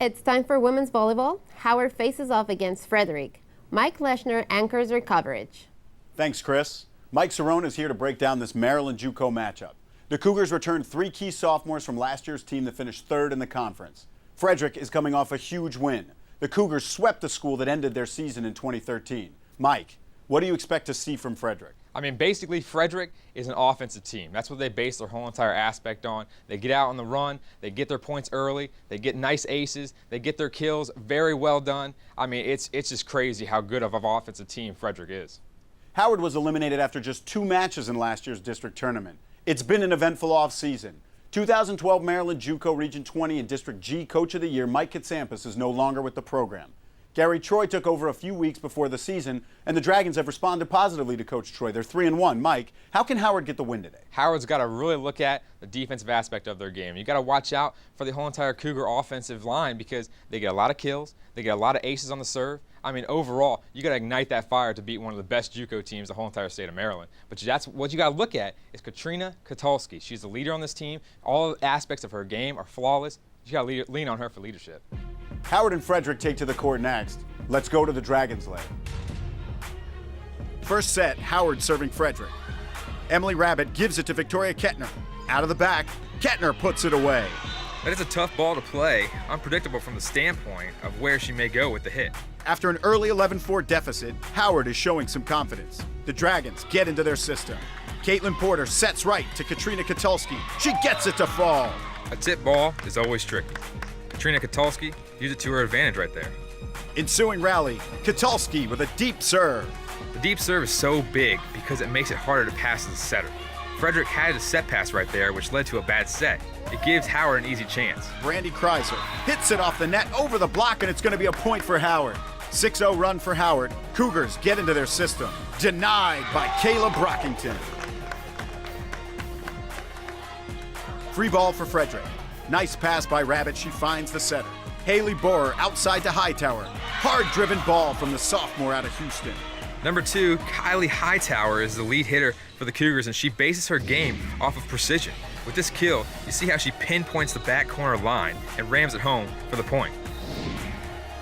It's time for women's volleyball. Howard faces off against Frederick. Mike LESHNER anchors their coverage. Thanks, Chris. Mike Cerrone is here to break down this Maryland JUCO matchup. The Cougars returned 3 key sophomores from last year's team that finished 3rd in the conference. Frederick is coming off a huge win. The Cougars swept the school that ended their season in 2013. Mike, what do you expect to see from Frederick? I mean, basically, Frederick is an offensive team. That's what they base their whole entire aspect on. They get out on the run, they get their points early, they get nice aces, they get their kills very well done. I mean, it's just crazy how good of an offensive team Frederick is. Howard was eliminated after just 2 matches in last year's district tournament. It's been an eventful offseason. 2012 Maryland JUCO Region 20 and District G Coach of the Year Mike Katsampis is no longer with the program. Gary Troy took over a few weeks before the season, and the Dragons have responded positively to Coach Troy. They're 3-1. Mike, how can Howard get the win today? Howard's got to really look at the defensive aspect of their game. You got to watch out for the whole entire Cougar offensive line because they get a lot of kills, they get a lot of aces on the serve. I mean, overall, you got to ignite that fire to beat one of the best JUCO teams the whole entire state of Maryland. But that's what you got to look at is Katrina Katalski. She's the leader on this team. All aspects of her game are flawless. You got to lean on her for leadership. Howard and Frederick take to the court next. Let's go to the Dragons' lair. First set, Howard serving Frederick. Emily Rabbit gives it to Victoria Kettner. Out of the back, Kettner puts it away. That is a tough ball to play, unpredictable from the standpoint of where she may go with the hit. After an early 11-4 deficit, Howard is showing some confidence. The Dragons get into their system. Caitlin Porter sets right to Katrina Katalski. She gets it to fall. A tip ball is always tricky. Katrina Katalski used it to her advantage right there. Ensuing rally, Katalski with a deep serve. The deep serve is so big because it makes it harder to pass to the setter. Frederick had a set pass right there, which led to a bad set. It gives Howard an easy chance. Brandy Kreiser hits it off the net over the block, and it's going to be a point for Howard. 6-0 run for Howard. Cougars get into their system. Denied by Kayla Brockington. Free ball for Frederick. Nice pass by Rabbit. She finds the setter. Haley Borer outside to Hightower. Hard-driven ball from the sophomore out of Houston. Number 2, Kylie Hightower is the lead hitter for the Cougars, and she bases her game off of precision. With this kill, you see how she pinpoints the back corner line and rams it home for the point.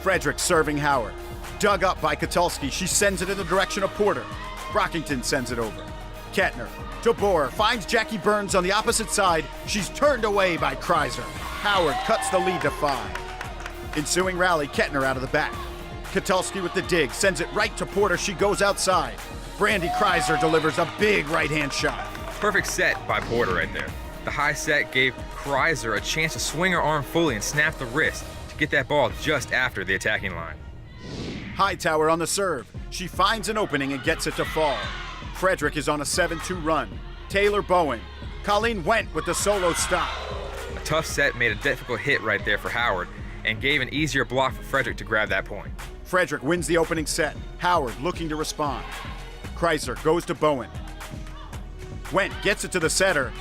Frederick serving Howard. Dug up by Katalski. She sends it in the direction of Porter. Brockington sends it over. Kettner to Borer. Finds Jackie Burns on the opposite side. She's turned away by Kreiser. Howard cuts the lead to 5. Ensuing rally, Kettner out of the back. Katalski with the dig. Sends it right to Porter. She goes outside. Brandy Kreiser delivers a big right-hand shot. Perfect set by Porter right there. The high set gave Kreiser a chance to swing her arm fully and snap the wrist to get that ball just after the attacking line. Hightower on the serve. She finds an opening and gets it to fall. Frederick is on a 7-2 run. Taylor Bowen. Colleen Went with the solo stop. A tough set made a difficult hit right there for Howard and gave an easier block for Frederick to grab that point. Frederick wins the opening set. Howard looking to respond. Kreiser goes to Bowen. Went gets it to the setter.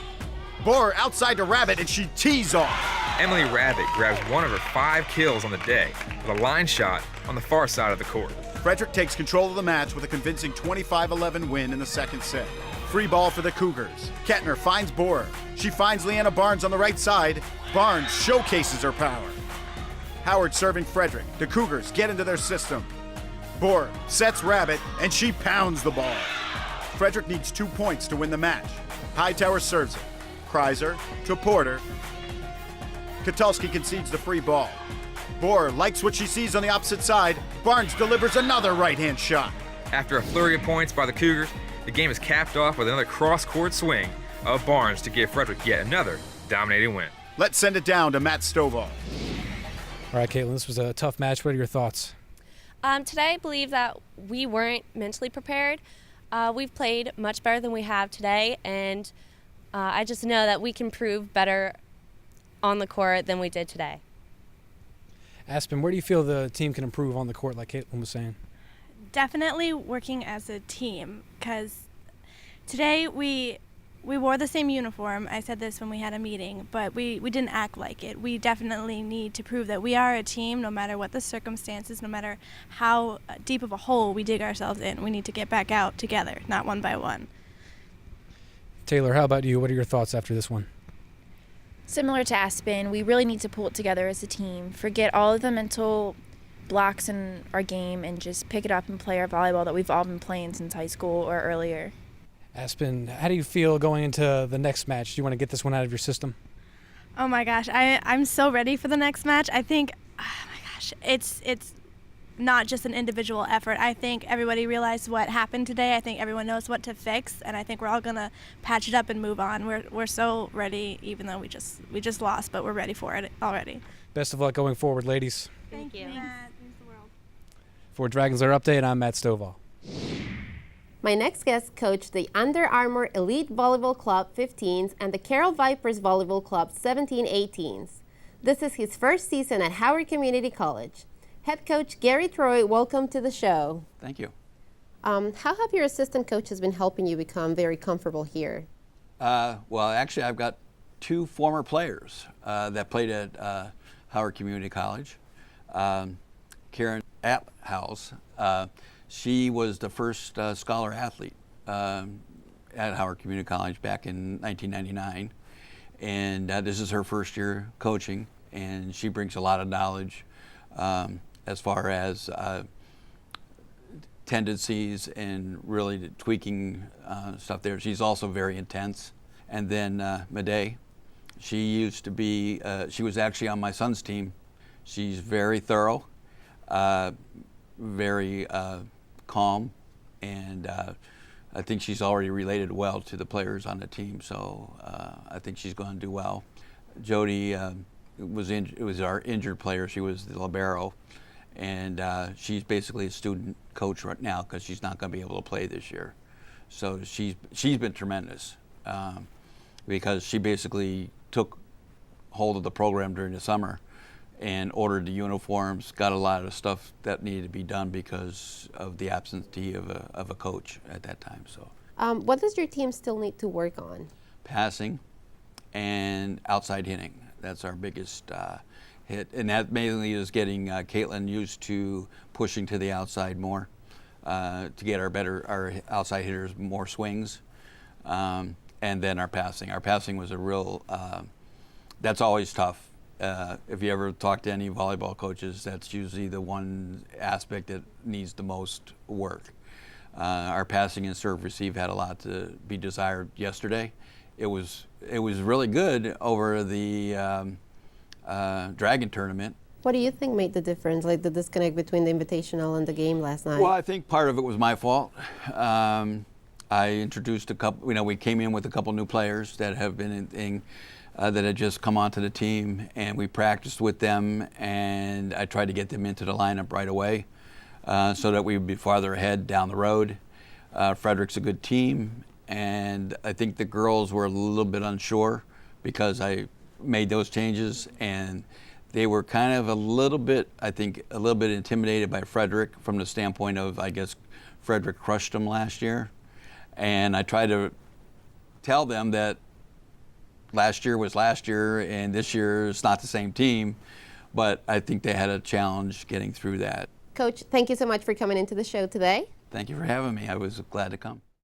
Borer outside to Rabbit, and she tees off. Emily Rabbit grabs one of her 5 kills on the day with a line shot on the far side of the court. Frederick takes control of the match with a convincing 25-11 win in the second set. Free ball for the Cougars. Kettner finds Borer. She finds Leanna Barnes on the right side. Barnes showcases her power. Howard serving Frederick. The Cougars get into their system. Borer sets Rabbit, and she pounds the ball. Frederick needs 2 points to win the match. Hightower serves it. Kreiser to Porter. Katalski concedes the free ball. Borer likes what she sees on the opposite side. Barnes delivers another right-hand shot. After a flurry of points by the Cougars, the game is capped off with another cross-court swing of Barnes to give Frederick yet another dominating win. Let's send it down to Matt Stovall. All right, Caitlin, this was a tough match. What are your thoughts? Today, I believe that we weren't mentally prepared. We've played much better than we have today, and I just know that we can prove better on the court than we did today. Aspen, where do you feel the team can improve on the court, like Caitlin was saying? Definitely working as a team, because today we wore the same uniform. I said this when we had a meeting, but we didn't act like it. We definitely need to prove that we are a team no matter what the circumstances, no matter how deep of a hole we dig ourselves in. We need to get back out together, not one by one. Taylor, how about you? What are your thoughts after this one? Similar to Aspen, we really need to pull it together as a team, forget all of the mental blocks in our game, and just pick it up and play our volleyball that we've all been playing since high school or earlier. Aspen, how do you feel going into the next match? Do you want to get this one out of your system? Oh my gosh, I'm so ready for the next match. I think, oh my gosh, it's not just an individual effort. I think everybody realized what happened today. I think everyone knows what to fix, and I think we're all gonna patch it up and move on. We're so ready, even though we just lost, but we're ready for it already. Best of luck going forward, ladies. Thank you. Matt. Thanks the world. For Dragons Lair Update, I'm Matt Stovall. My next guest coached the Under Armour Elite Volleyball Club 15s and the Carroll Vipers Volleyball Club 17-18s. This is his first season at Howard Community College. Head coach Gary Troy, welcome to the show. Thank you. How have your assistant coaches been helping you become very comfortable here? Well, actually, I've got two former players that played at Howard Community College. Karen Athouse, she was the first scholar athlete at Howard Community College back in 1999. And this is her first year coaching, and she brings a lot of knowledge as far as tendencies and really tweaking stuff there. She's also very intense. And then Madej, she used to be, she was actually on my son's team. She's very thorough, very calm, and I think she's already related well to the players on the team, so I think she's going to do well. Jody was our injured player. She was the libero, and she's basically a student coach right now because she's not going to be able to play this year. So she's been tremendous because she basically took hold of the program during the summer and ordered the uniforms, got a lot of stuff that needed to be done because of the absentee of a coach at that time. So, what does your team still need to work on? Passing and outside hitting. That's our biggest hit, and that mainly is getting Caitlin used to pushing to the outside more to get our outside hitters more swings, and then our passing. Our passing was a real. That's always tough. If you ever talk to any volleyball coaches, that's usually the one aspect that needs the most work. Our passing and serve receive had a lot to be desired yesterday. It was really good over the Dragon tournament. What do you think made the difference, like the disconnect between the Invitational and the game last night? Well, I think part of it was my fault. I introduced a couple, we came in with a couple new players that have been that had just come onto the team, and we practiced with them, and I tried to get them into the lineup right away so that we would be farther ahead down the road. Frederick's a good team, and I think the girls were a little bit unsure because I made those changes, and they were kind of a little bit intimidated by Frederick from the standpoint of, I guess, Frederick crushed them last year. And I tried to tell them that last year was last year, and this year is not the same team, but I think they had a challenge getting through that. Coach, thank you so much for coming into the show today. Thank you for having me. I was glad to come.